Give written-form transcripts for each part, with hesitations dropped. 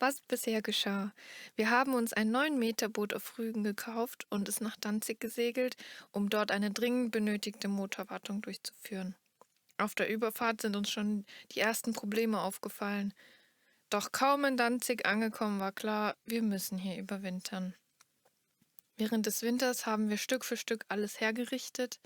Was bisher geschah. Wir haben uns ein 9-Meter-Boot auf Rügen gekauft und es nach Danzig gesegelt, um dort eine dringend benötigte Motorwartung durchzuführen. Auf der Überfahrt sind uns schon die ersten Probleme aufgefallen. Doch kaum in Danzig angekommen war klar, wir müssen hier überwintern. Während des Winters haben wir Stück für Stück alles hergerichtet,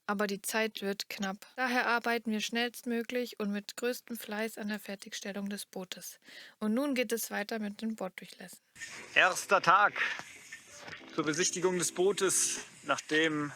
aber die Zeit wird knapp. Daher arbeiten wir schnellstmöglich und mit größtem Fleiß an der Fertigstellung des Bootes. Und nun geht es weiter mit den Borddurchlässen. Erster Tag zur Besichtigung des Bootes, nachdem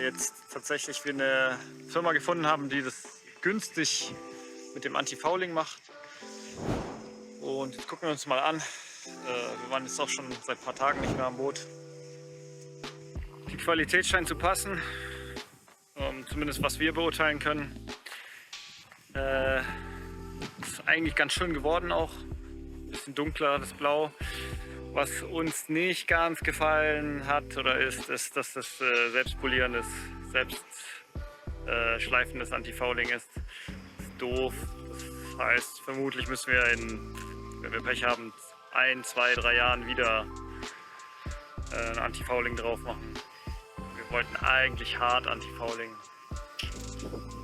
jetzt tatsächlich wir eine Firma gefunden haben, die das günstig mit dem Anti-Fouling macht. Und jetzt gucken wir uns mal an. Wir waren jetzt auch schon seit ein paar Tagen nicht mehr am Boot. Die Qualität scheint zu passen, zumindest was wir beurteilen können. Ist eigentlich ganz schön geworden auch. Ein bisschen dunkler, das Blau. Was uns nicht ganz gefallen hat oder ist, dass das selbstpolierendes, selbstschleifendes Anti-Fouling ist. Das ist doof. Das heißt, vermutlich müssen wir wenn wir Pech haben, 1, 2, 3 Jahren wieder ein Anti-Fouling drauf machen. Wir wollten eigentlich hart Anti-Fouling.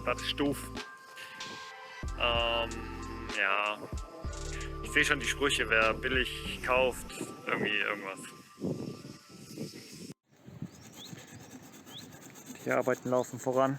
Das ist doof. Ja. Ich sehe schon die Sprüche, wer billig kauft, irgendwie irgendwas. Die Arbeiten laufen voran.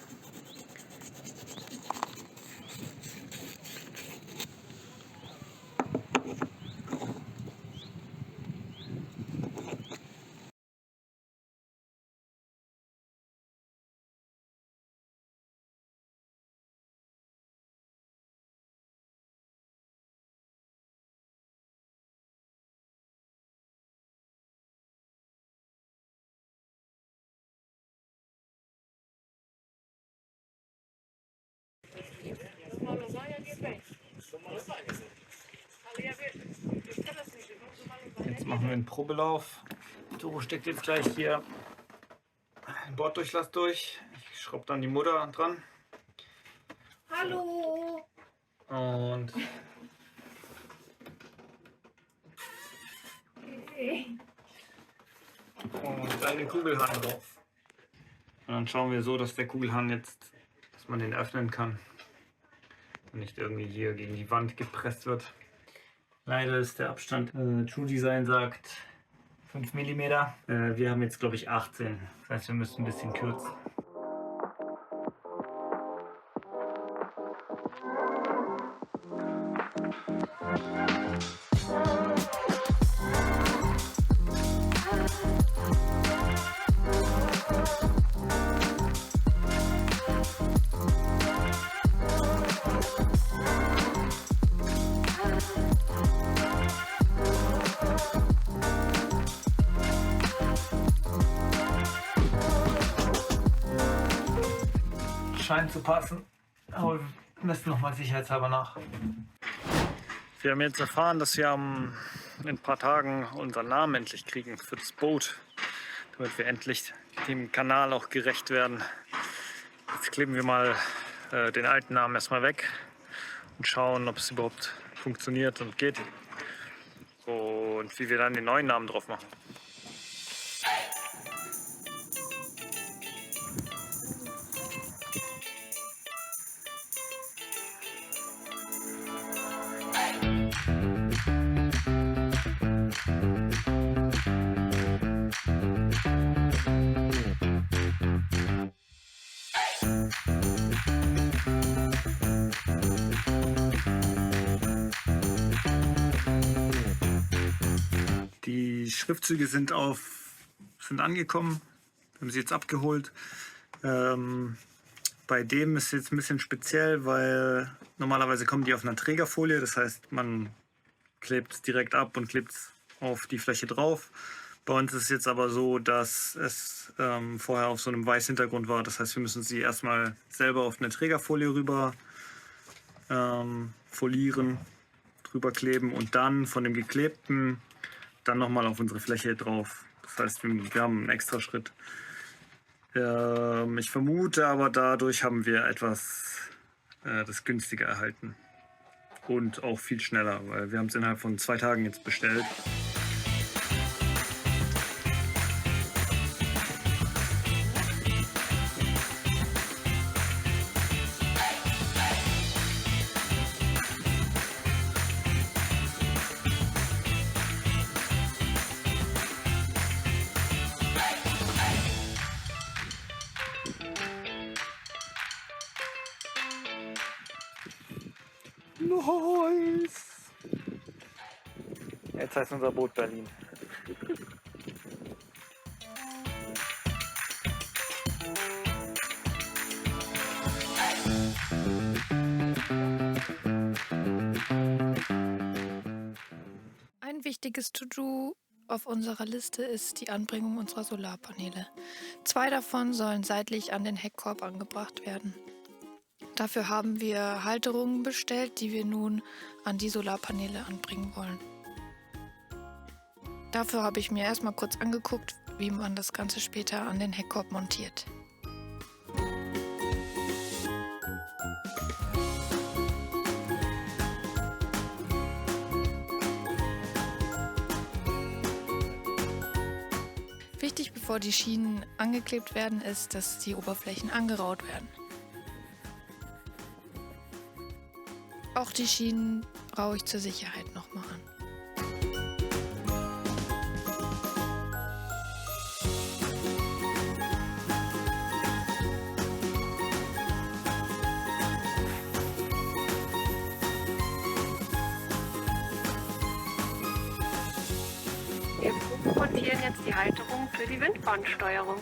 Jetzt machen wir einen Probelauf. Doro steckt jetzt gleich hier den Borddurchlass durch. Ich schraube dann die Mutter dran. Hallo! Und dann den Kugelhahn drauf. Und dann schauen wir so, dass der Kugelhahn jetzt, dass man den öffnen kann und nicht irgendwie hier gegen die Wand gepresst wird. Leider ist der Abstand, True Design sagt 5 mm. Wir haben jetzt glaube ich 18. Das heißt, wir müssen ein bisschen kürzen. Scheint zu passen, aber wir messen nochmal sicherheitshalber nach. Wir haben jetzt erfahren, dass wir in ein paar Tagen unseren Namen endlich kriegen für das Boot, damit wir endlich dem Kanal auch gerecht werden. Jetzt kleben wir mal den alten Namen erstmal weg und schauen, ob es überhaupt funktioniert und geht und wie wir dann den neuen Namen drauf machen. Die Schriftzüge sind angekommen, wir haben sie jetzt abgeholt. Bei dem ist es jetzt ein bisschen speziell, weil normalerweise kommen die auf einer Trägerfolie, das heißt, man klebt es direkt ab und klebt es auf die Fläche drauf. Bei uns ist es jetzt aber so, dass es vorher auf so einem weißen Hintergrund war, das heißt, wir müssen sie erstmal selber auf eine Trägerfolie rüber folieren, drüber kleben und dann von dem geklebten dann nochmal auf unsere Fläche drauf. Das heißt, wir haben einen extra Schritt. Ich vermute aber, dadurch haben wir etwas das günstiger erhalten. und auch viel schneller, weil wir haben es innerhalb von 2 Tagen jetzt bestellt. Nice! Jetzt heißt unser Boot Berlin. Ein wichtiges To-Do auf unserer Liste ist die Anbringung unserer Solarpaneele. 2 davon sollen seitlich an den Heckkorb angebracht werden. Dafür haben wir Halterungen bestellt, die wir nun an die Solarpaneele anbringen wollen. Dafür habe ich mir erstmal kurz angeguckt, wie man das Ganze später an den Heckkorb montiert. Wichtig, bevor die Schienen angeklebt werden, ist, dass die Oberflächen angeraut werden. Auch die Schienen raue ich zur Sicherheit nochmal an. Wir montieren jetzt die Halterung für die Windbahnsteuerung.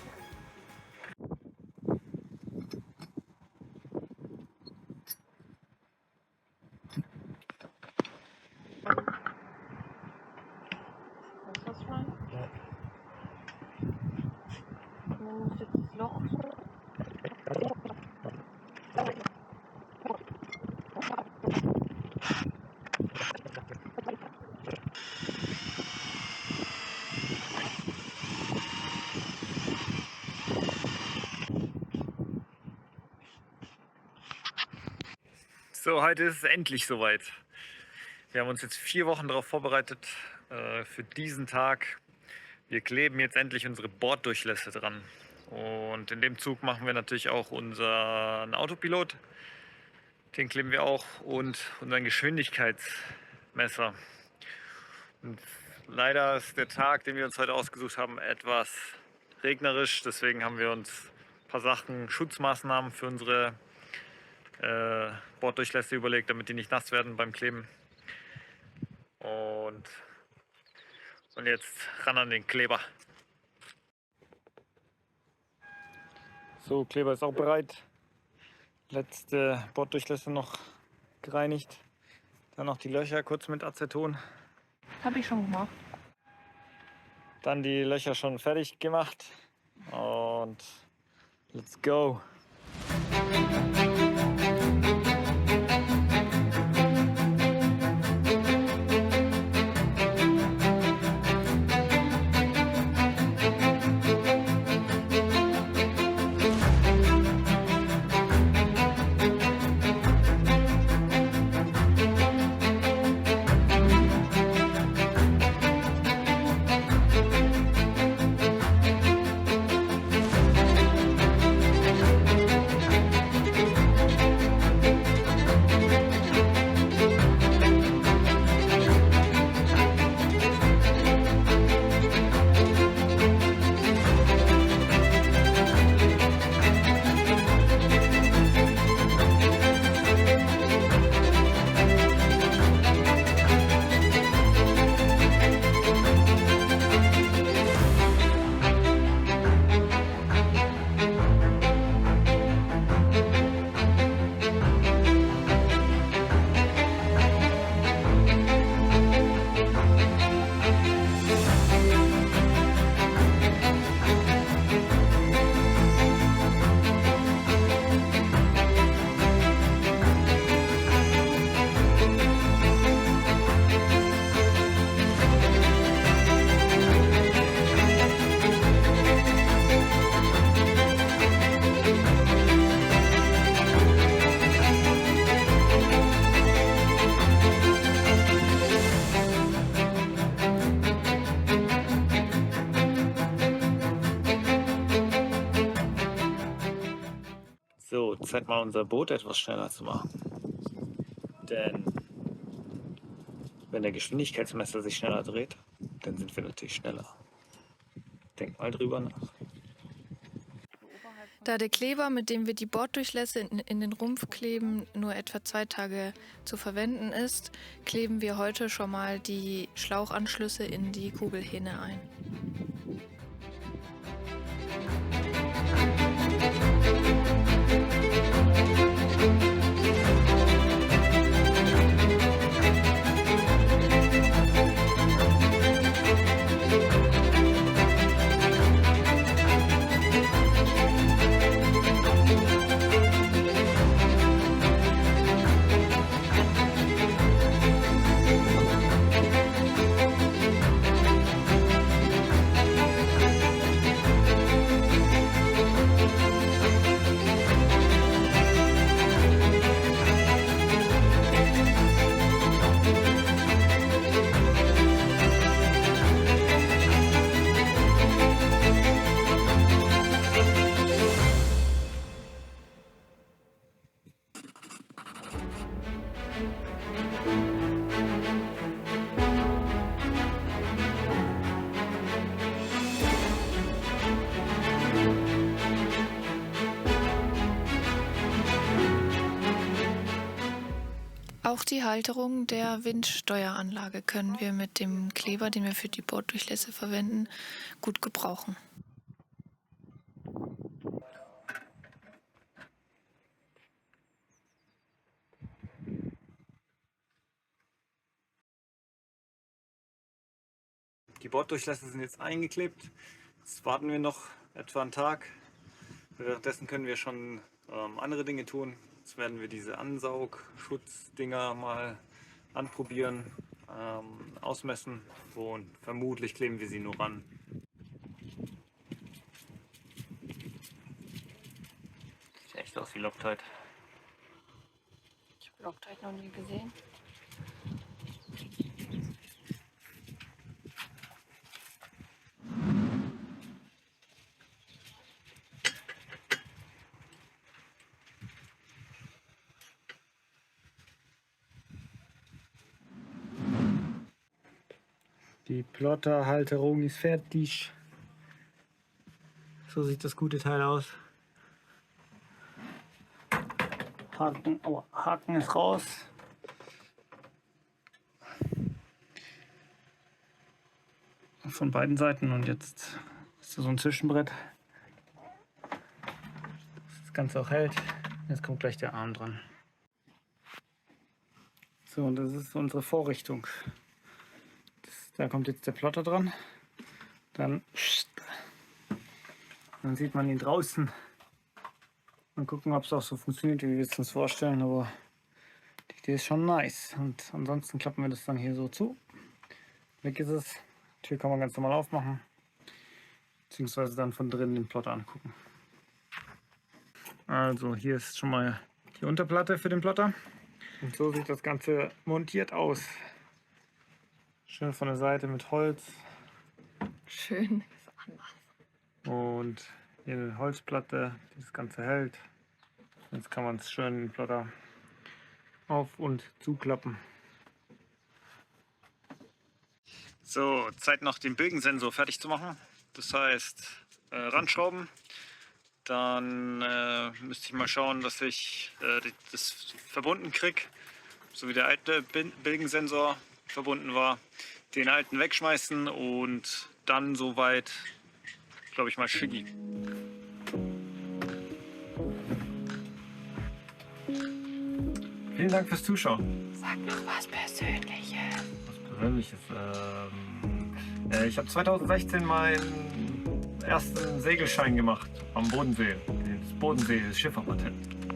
So, heute ist es endlich soweit. Wir haben uns jetzt 4 Wochen darauf vorbereitet, für diesen Tag. Wir kleben jetzt endlich unsere Borddurchlässe dran. Und in dem Zug machen wir natürlich auch unseren Autopilot. Den kleben wir auch und unseren Geschwindigkeitsmesser. Und leider ist der Tag, den wir uns heute ausgesucht haben, etwas regnerisch. Deswegen haben wir uns ein paar Sachen, Schutzmaßnahmen für unsere Borddurchlässe überlegt, damit die nicht nass werden beim Kleben. Und jetzt ran an den Kleber. So, Kleber ist auch bereit. Letzte Borddurchlässe noch gereinigt. Dann noch die Löcher kurz mit Aceton. Habe ich schon gemacht. Dann die Löcher schon fertig gemacht. Und let's go. So, Zeit mal unser Boot etwas schneller zu machen. Denn wenn der Geschwindigkeitsmesser sich schneller dreht, dann sind wir natürlich schneller. Denk mal drüber nach. Da der Kleber, mit dem wir die Borddurchlässe in den Rumpf kleben, nur etwa 2 Tage zu verwenden ist, kleben wir heute schon mal die Schlauchanschlüsse in die Kugelhähne ein. Auch die Halterung der Windsteueranlage können wir mit dem Kleber, den wir für die Borddurchlässe verwenden, gut gebrauchen. Die Borddurchlässe sind jetzt eingeklebt. Jetzt warten wir noch etwa einen Tag. Währenddessen können wir schon andere Dinge tun. Jetzt werden wir diese Ansaug-Schutzdinger mal anprobieren, ausmessen und vermutlich kleben wir sie nur ran. Sieht echt aus wie Loctite. Ich habe Loctite noch nie gesehen. Die Plotterhalterung ist fertig. So sieht das gute Teil aus. Haken ist raus. Von beiden Seiten und jetzt ist da so ein Zwischenbrett, das Ganze auch hält. Jetzt kommt gleich der Arm dran. So, und das ist unsere Vorrichtung. Da kommt jetzt der Plotter dran. Dann sieht man ihn draußen. Mal gucken, ob es auch so funktioniert, wie wir es uns vorstellen. Aber die Idee ist schon nice. Und ansonsten klappen wir das dann hier so zu. Weg ist es. Die Tür kann man ganz normal aufmachen. Beziehungsweise dann von drinnen den Plotter angucken. Also hier ist schon mal die Unterplatte für den Plotter. Und so sieht das Ganze montiert aus. Schön von der Seite mit Holz. Schön. Und hier eine Holzplatte, die das Ganze hält. Jetzt kann man es schön den Plotter auf- und zuklappen. So, Zeit noch den Bögensensor fertig zu machen. Das heißt, ranschrauben. Dann müsste ich mal schauen, dass ich das verbunden kriege, so wie der alte Bögensensor verbunden war, den alten wegschmeißen und dann soweit, glaube ich, mal schicki. Vielen Dank fürs Zuschauen. Sag noch was Persönliches. Was Persönliches. Ich habe 2016 meinen ersten Segelschein gemacht am Bodensee, das Bodensee-Schifferpatent.